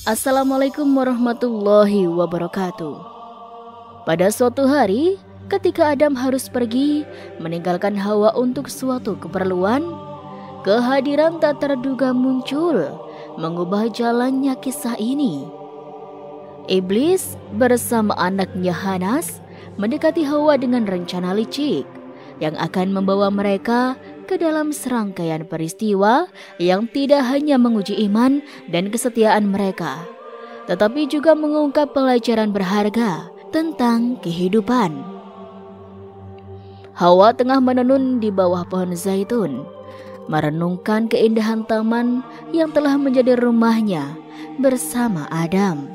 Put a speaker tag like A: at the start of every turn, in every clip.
A: Assalamualaikum warahmatullahi wabarakatuh. Pada suatu hari, ketika Adam harus pergi meninggalkan Hawa untuk suatu keperluan, kehadiran tak terduga muncul, mengubah jalannya kisah ini. Iblis bersama anaknya Hanas mendekati Hawa dengan rencana licik yang akan membawa mereka ke dalam serangkaian peristiwa yang tidak hanya menguji iman dan kesetiaan mereka, tetapi juga mengungkap pelajaran berharga tentang kehidupan. Hawa tengah menenun di bawah pohon zaitun, merenungkan keindahan taman yang telah menjadi rumahnya bersama Adam.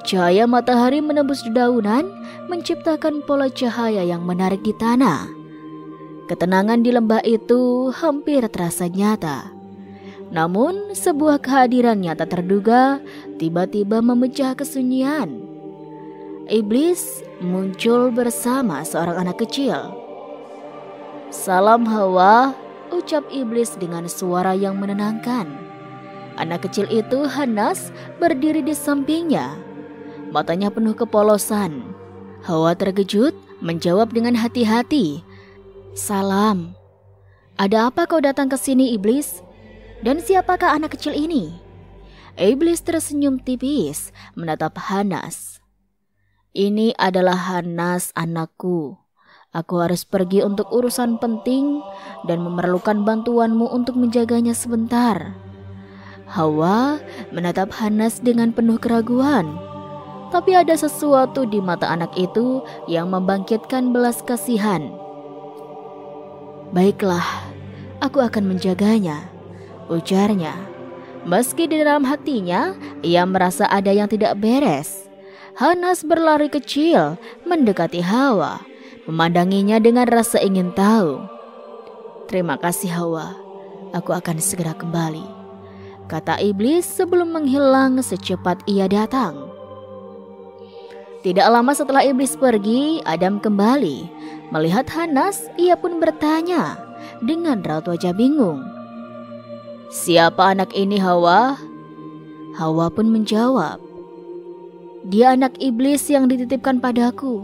A: Cahaya matahari menembus dedaunan, menciptakan pola cahaya yang menarik di tanah. Ketenangan di lembah itu hampir terasa nyata. Namun, sebuah kehadirannya tak terduga tiba-tiba memecah kesunyian. Iblis muncul bersama seorang anak kecil. "Salam Hawa," ucap iblis dengan suara yang menenangkan. Anak kecil itu Hanas berdiri di sampingnya. Matanya penuh kepolosan. Hawa terkejut menjawab dengan hati-hati, "Salam. Ada apa kau datang ke sini, Iblis? Dan siapakah anak kecil ini?" Iblis tersenyum tipis menatap Hanas. "Ini adalah Hanas, anakku. Aku harus pergi untuk urusan penting dan memerlukan bantuanmu untuk menjaganya sebentar." Hawa menatap Hanas dengan penuh keraguan. Tapi ada sesuatu di mata anak itu yang membangkitkan belas kasihan. "Baiklah, aku akan menjaganya," ujarnya. Meski di dalam hatinya, ia merasa ada yang tidak beres. Hanas berlari kecil mendekati Hawa, memandanginya dengan rasa ingin tahu. "Terima kasih Hawa, aku akan segera kembali," kata iblis sebelum menghilang secepat ia datang. Tidak lama setelah iblis pergi, Adam kembali. Melihat Hanas, ia pun bertanya dengan raut wajah bingung, "Siapa anak ini, Hawa?" Hawa pun menjawab, "Dia anak iblis yang dititipkan padaku."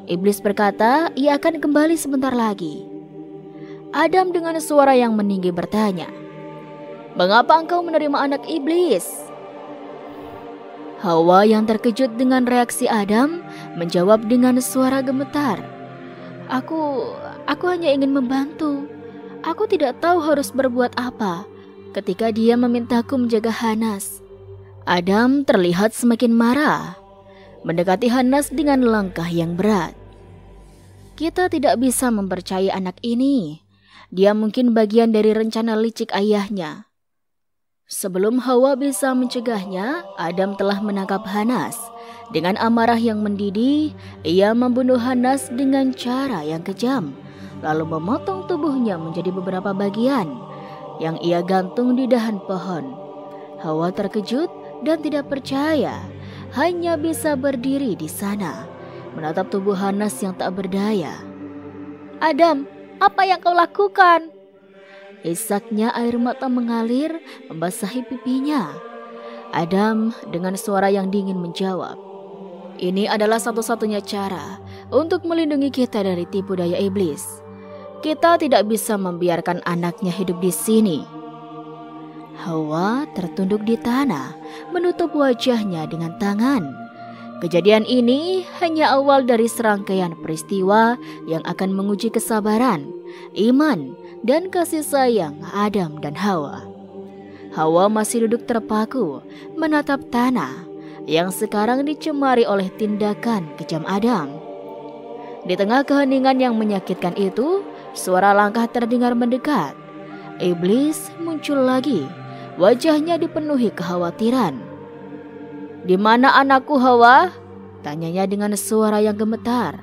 A: Iblis berkata ia akan kembali sebentar lagi. Adam dengan suara yang meninggi bertanya, "Mengapa engkau menerima anak iblis?" Hawa yang terkejut dengan reaksi Adam menjawab dengan suara gemetar, Aku hanya ingin membantu. Aku tidak tahu harus berbuat apa ketika dia memintaku menjaga Hanas." Adam terlihat semakin marah, mendekati Hanas dengan langkah yang berat. "Kita tidak bisa mempercayai anak ini. Dia mungkin bagian dari rencana licik ayahnya." Sebelum Hawa bisa mencegahnya, Adam telah menangkap Hanas. Dengan amarah yang mendidih, ia membunuh Hanas dengan cara yang kejam, lalu memotong tubuhnya menjadi beberapa bagian yang ia gantung di dahan pohon. Hawa terkejut dan tidak percaya, hanya bisa berdiri di sana, menatap tubuh Hanas yang tak berdaya. "Adam, apa yang kau lakukan?" Isaknya air mata mengalir membasahi pipinya. Adam dengan suara yang dingin menjawab, "Ini adalah satu-satunya cara untuk melindungi kita dari tipu daya iblis. Kita tidak bisa membiarkan anaknya hidup di sini." Hawa tertunduk di tanah, menutup wajahnya dengan tangan. Kejadian ini hanya awal dari serangkaian peristiwa yang akan menguji kesabaran, iman, dan kasih sayang Adam dan Hawa. Hawa masih duduk terpaku menatap tanah yang sekarang dicemari oleh tindakan kejam Adam. Di tengah keheningan yang menyakitkan itu, suara langkah terdengar mendekat. Iblis muncul lagi, wajahnya dipenuhi kekhawatiran. "Di mana anakku, Hawa?" tanyanya dengan suara yang gemetar.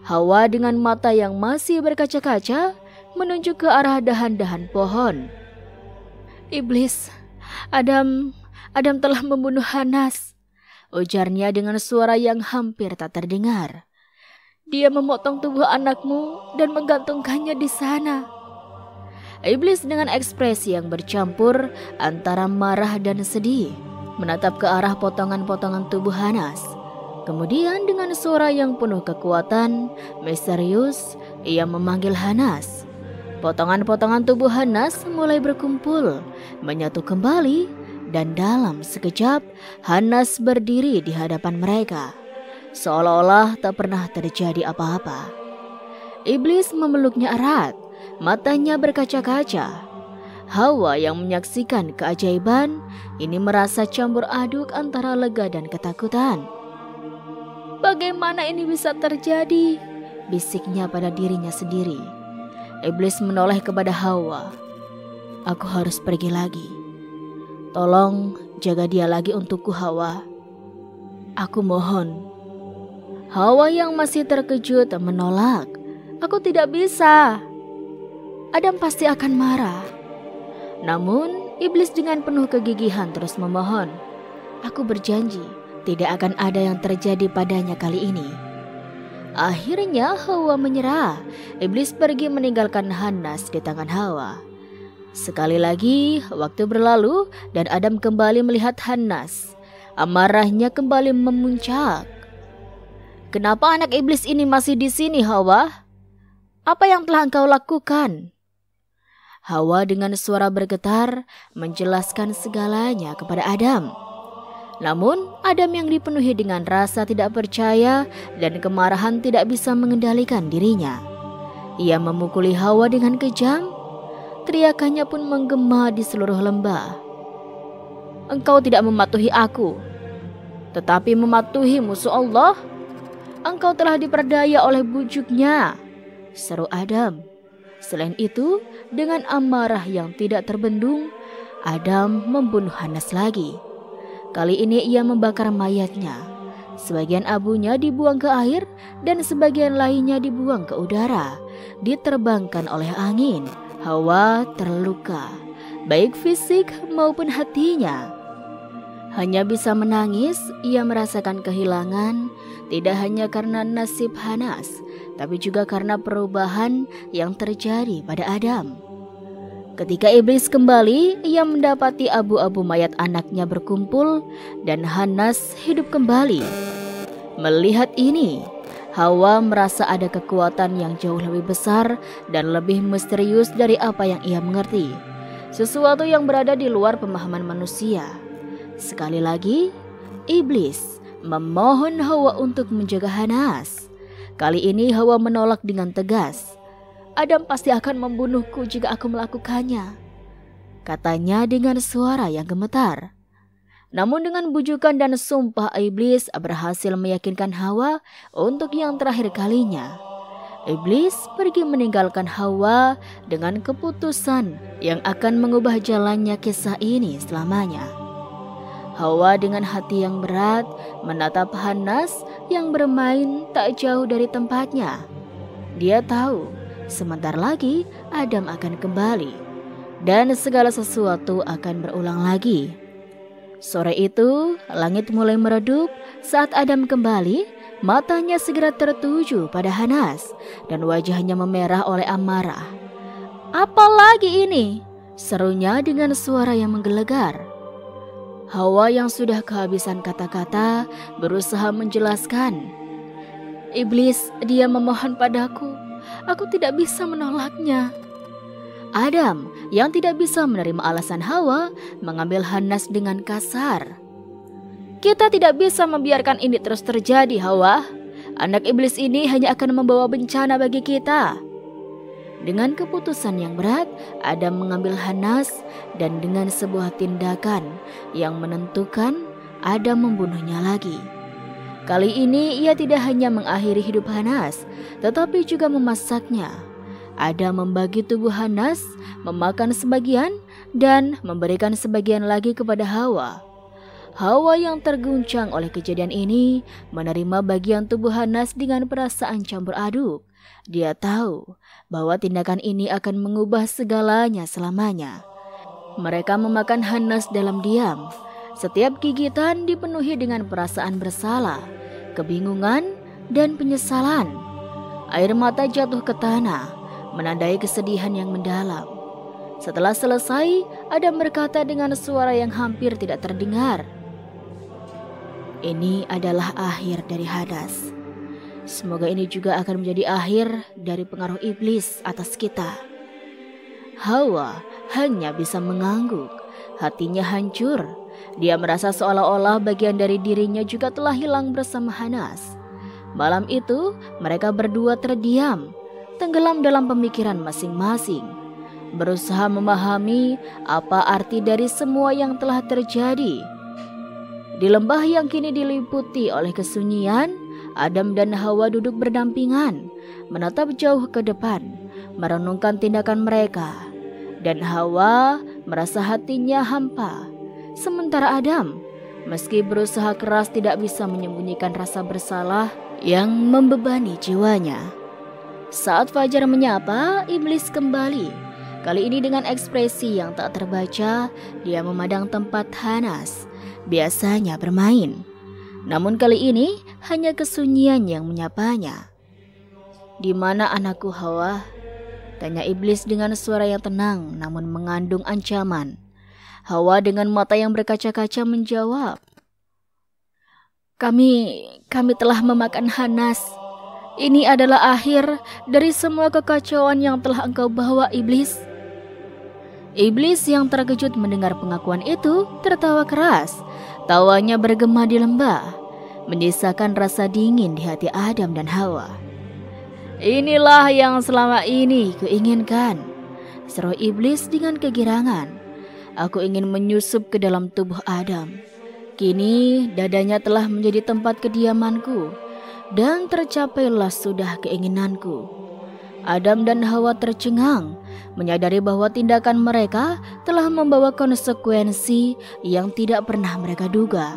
A: Hawa dengan mata yang masih berkaca-kaca menunjuk ke arah dahan-dahan pohon. "Iblis, Adam telah membunuh Hanas," ujarnya dengan suara yang hampir tak terdengar. "Dia memotong tubuh anakmu dan menggantungkannya di sana." Iblis dengan ekspresi yang bercampur antara marah dan sedih menatap ke arah potongan-potongan tubuh Hanas. Kemudian dengan suara yang penuh kekuatan, misterius, ia memanggil Hanas. Potongan-potongan tubuh Hanas mulai berkumpul, menyatu kembali, dan dalam sekejap Hanas berdiri di hadapan mereka, seolah-olah tak pernah terjadi apa-apa. Iblis memeluknya erat, matanya berkaca-kaca. Hawa yang menyaksikan keajaiban ini merasa campur aduk antara lega dan ketakutan. "Bagaimana ini bisa terjadi?" bisiknya pada dirinya sendiri. Iblis menoleh kepada Hawa. "Aku harus pergi lagi. Tolong jaga dia lagi untukku, Hawa. Aku mohon." Hawa yang masih terkejut menolak. "Aku tidak bisa. Adam pasti akan marah." Namun iblis dengan penuh kegigihan terus memohon. "Aku berjanji tidak akan ada yang terjadi padanya kali ini." Akhirnya Hawa menyerah. Iblis pergi meninggalkan Hanas di tangan Hawa. Sekali lagi waktu berlalu dan Adam kembali melihat Hanas. Amarahnya kembali memuncak. "Kenapa anak iblis ini masih di sini, Hawa? Apa yang telah engkau lakukan?" Hawa dengan suara bergetar menjelaskan segalanya kepada Adam. Namun Adam yang dipenuhi dengan rasa tidak percaya dan kemarahan tidak bisa mengendalikan dirinya. Ia memukuli Hawa dengan kejam. Teriakannya pun menggema di seluruh lembah. "Engkau tidak mematuhi aku, tetapi mematuhi musuh Allah. Engkau telah diperdaya oleh bujuknya," seru Adam. Selain itu, dengan amarah yang tidak terbendung, Adam membunuh Hanas lagi. Kali ini ia membakar mayatnya. Sebagian abunya dibuang ke air dan sebagian lainnya dibuang ke udara, diterbangkan oleh angin. Hawa terluka, baik fisik maupun hatinya. Hanya bisa menangis, ia merasakan kehilangan, tidak hanya karena nasib Hanas, tapi juga karena perubahan yang terjadi pada Adam. Ketika iblis kembali, ia mendapati abu-abu mayat anaknya berkumpul dan Hanas hidup kembali. Melihat ini, Hawa merasa ada kekuatan yang jauh lebih besar dan lebih misterius dari apa yang ia mengerti. Sesuatu yang berada di luar pemahaman manusia. Sekali lagi, iblis memohon Hawa untuk menjaga Hanas. Kali ini Hawa menolak dengan tegas. "Adam pasti akan membunuhku jika aku melakukannya," katanya dengan suara yang gemetar. Namun dengan bujukan dan sumpah iblis berhasil meyakinkan Hawa untuk yang terakhir kalinya. Iblis pergi meninggalkan Hawa dengan keputusan yang akan mengubah jalannya kisah ini selamanya. Hawa dengan hati yang berat menatap Hanas yang bermain tak jauh dari tempatnya. Dia tahu sebentar lagi Adam akan kembali dan segala sesuatu akan berulang lagi. Sore itu, langit mulai meredup saat Adam kembali. Matanya segera tertuju pada Hanas dan wajahnya memerah oleh amarah. "Apa lagi ini?" serunya dengan suara yang menggelegar. Hawa yang sudah kehabisan kata-kata berusaha menjelaskan. "Iblis, dia memohon padaku. Aku tidak bisa menolaknya." Adam yang tidak bisa menerima alasan Hawa mengambil Hanas dengan kasar. "Kita tidak bisa membiarkan ini terus terjadi, Hawa. Anak iblis ini hanya akan membawa bencana bagi kita." Dengan keputusan yang berat, Adam mengambil Hanas dan dengan sebuah tindakan yang menentukan, Adam membunuhnya lagi. Kali ini ia tidak hanya mengakhiri hidup Hanas, tetapi juga memasaknya. Adam membagi tubuh Hanas, memakan sebagian dan memberikan sebagian lagi kepada Hawa. Hawa yang terguncang oleh kejadian ini menerima bagian tubuh Hanas dengan perasaan campur aduk. Dia tahu bahwa tindakan ini akan mengubah segalanya selamanya. Mereka memakan Hanas dalam diam. Setiap gigitan dipenuhi dengan perasaan bersalah, kebingungan, dan penyesalan. Air mata jatuh ke tanah, menandai kesedihan yang mendalam. Setelah selesai, Adam berkata dengan suara yang hampir tidak terdengar, Ini adalah akhir dari Hanas. Semoga ini juga akan menjadi akhir dari pengaruh iblis atas kita. Hawa hanya bisa mengangguk, hatinya hancur. Dia merasa seolah-olah bagian dari dirinya juga telah hilang bersama Hanas. Malam itu mereka berdua terdiam, tenggelam dalam pemikiran masing-masing, berusaha memahami apa arti dari semua yang telah terjadi. Di lembah yang kini diliputi oleh kesunyian, Adam dan Hawa duduk berdampingan, menatap jauh ke depan, merenungkan tindakan mereka. Dan Hawa merasa hatinya hampa. Sementara Adam, meski berusaha keras, tidak bisa menyembunyikan rasa bersalah yang membebani jiwanya. Saat fajar menyapa, iblis kembali. Kali ini dengan ekspresi yang tak terbaca, dia memandang tempat Hanas biasanya bermain. Namun kali ini hanya kesunyian yang menyapanya. "Di mana anakku, Hawa?" tanya iblis dengan suara yang tenang namun mengandung ancaman. Hawa dengan mata yang berkaca-kaca menjawab, Kami telah memakan Hanas. Ini adalah akhir dari semua kekacauan yang telah engkau bawa, iblis." Iblis yang terkejut mendengar pengakuan itu tertawa keras. Tawanya bergema di lembah, menyisakan rasa dingin di hati Adam dan Hawa. "Inilah yang selama ini kuinginkan," seru iblis dengan kegirangan. "Aku ingin menyusup ke dalam tubuh Adam. Kini dadanya telah menjadi tempat kediamanku, dan tercapailah sudah keinginanku." Adam dan Hawa tercengang, menyadari bahwa tindakan mereka telah membawa konsekuensi yang tidak pernah mereka duga.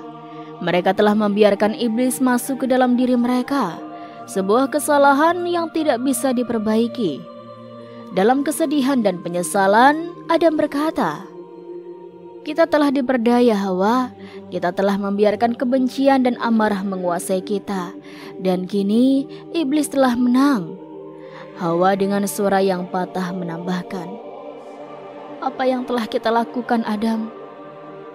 A: Mereka telah membiarkan iblis masuk ke dalam diri mereka, sebuah kesalahan yang tidak bisa diperbaiki. Dalam kesedihan dan penyesalan, Adam berkata, "Kita telah diperdaya, Hawa. Kita telah membiarkan kebencian dan amarah menguasai kita, dan kini iblis telah menang." Hawa dengan suara yang patah menambahkan, "Apa yang telah kita lakukan, Adam?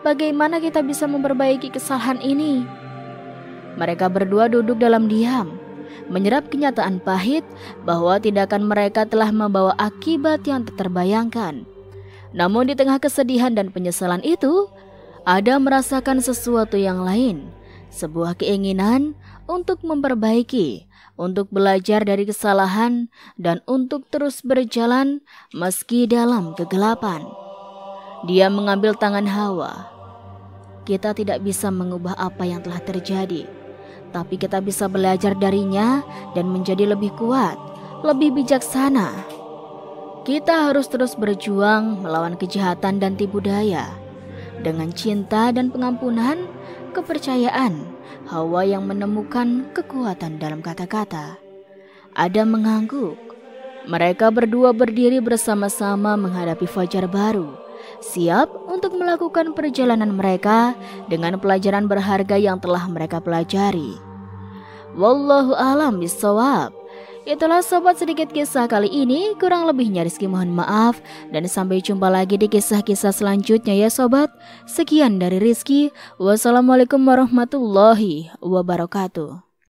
A: Bagaimana kita bisa memperbaiki kesalahan ini?" Mereka berdua duduk dalam diam, menyerap kenyataan pahit bahwa tindakan mereka telah membawa akibat yang tak terbayangkan. Namun di tengah kesedihan dan penyesalan itu, Adam merasakan sesuatu yang lain, sebuah keinginan untuk memperbaiki, untuk belajar dari kesalahan, dan untuk terus berjalan meski dalam kegelapan. Dia mengambil tangan Hawa. "Kita tidak bisa mengubah apa yang telah terjadi, tapi kita bisa belajar darinya dan menjadi lebih kuat, lebih bijaksana. Kita harus terus berjuang melawan kejahatan dan tipu daya. Dengan cinta dan pengampunan, kepercayaan, Hawa yang menemukan kekuatan dalam kata-kata." Adam mengangguk. Mereka berdua berdiri bersama-sama menghadapi fajar baru, siap untuk melakukan perjalanan mereka dengan pelajaran berharga yang telah mereka pelajari. Wallahu a'lam bishawab. Itulah sobat sedikit kisah kali ini, kurang lebihnya Rizky mohon maaf, dan sampai jumpa lagi di kisah-kisah selanjutnya ya sobat. Sekian dari Rizky, wassalamualaikum warahmatullahi wabarakatuh.